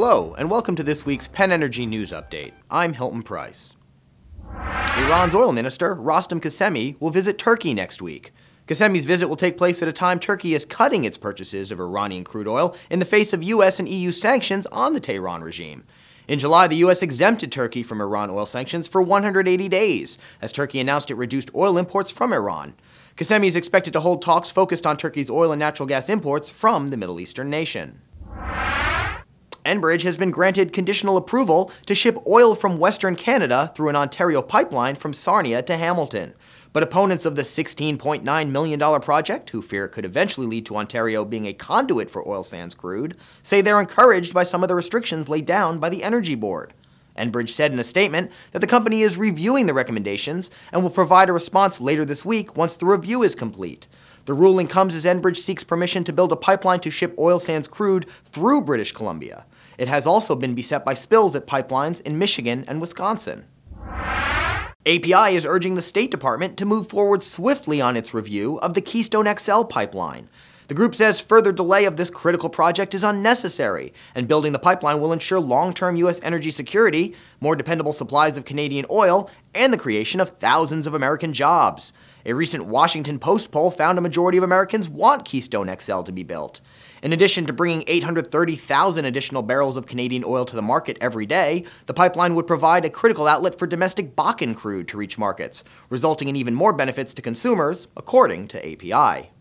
Hello, and welcome to this week's PennEnergy News Update. I'm Hilton Price. Iran's oil minister, Rostam Qasemi, will visit Turkey next week. Qasemi's visit will take place at a time Turkey is cutting its purchases of Iranian crude oil in the face of U.S. and EU sanctions on the Tehran regime. In July, the U.S. exempted Turkey from Iran oil sanctions for 180 days, as Turkey announced it reduced oil imports from Iran. Qasemi is expected to hold talks focused on Turkey's oil and natural gas imports from the Middle Eastern nation. Enbridge has been granted conditional approval to ship oil from Western Canada through an Ontario pipeline from Sarnia to Hamilton. But opponents of the $16.9 million project, who fear it could eventually lead to Ontario being a conduit for oil sands crude, say they're encouraged by some of the restrictions laid down by the Energy Board. Enbridge said in a statement that the company is reviewing the recommendations and will provide a response later this week once the review is complete. The ruling comes as Enbridge seeks permission to build a pipeline to ship oil sands crude through British Columbia. It has also been beset by spills at pipelines in Michigan and Wisconsin. API is urging the State Department to move forward swiftly on its review of the Keystone XL pipeline. The group says further delay of this critical project is unnecessary, and building the pipeline will ensure long-term U.S. energy security, more dependable supplies of Canadian oil, and the creation of thousands of American jobs. A recent Washington Post poll found a majority of Americans want Keystone XL to be built. In addition to bringing 830,000 additional barrels of Canadian oil to the market every day, the pipeline would provide a critical outlet for domestic Bakken crude to reach markets, resulting in even more benefits to consumers, according to API.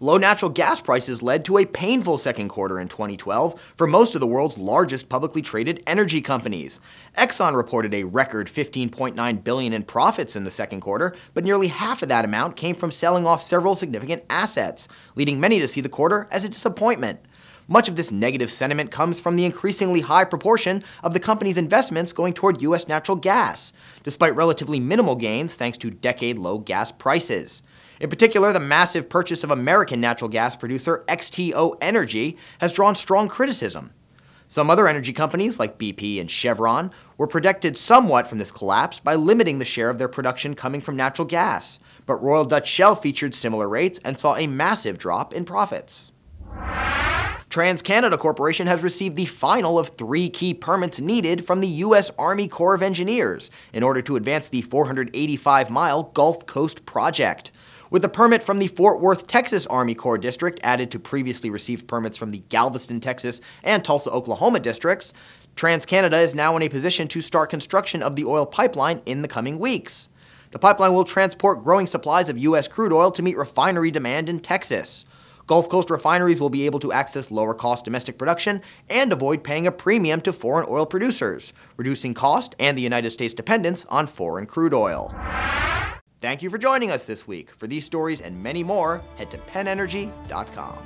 Low natural gas prices led to a painful second quarter in 2012 for most of the world's largest publicly traded energy companies. Exxon reported a record $15.9 billion in profits in the second quarter, but nearly half of that amount came from selling off several significant assets, leading many to see the quarter as a disappointment. Much of this negative sentiment comes from the increasingly high proportion of the company's investments going toward U.S. natural gas, despite relatively minimal gains thanks to decade-low gas prices. In particular, the massive purchase of American natural gas producer XTO Energy has drawn strong criticism. Some other energy companies, like BP and Chevron, were protected somewhat from this collapse by limiting the share of their production coming from natural gas, but Royal Dutch Shell featured similar rates and saw a massive drop in profits. TransCanada Corporation has received the final of 3 key permits needed from the U.S. Army Corps of Engineers in order to advance the 485-mile Gulf Coast project. With a permit from the Fort Worth, Texas Army Corps District added to previously received permits from the Galveston, Texas and Tulsa, Oklahoma districts, TransCanada is now in a position to start construction of the oil pipeline in the coming weeks. The pipeline will transport growing supplies of U.S. crude oil to meet refinery demand in Texas. Gulf Coast refineries will be able to access lower-cost domestic production and avoid paying a premium to foreign oil producers, reducing cost and the United States' dependence on foreign crude oil. Thank you for joining us this week. For these stories and many more, head to PennEnergy.com.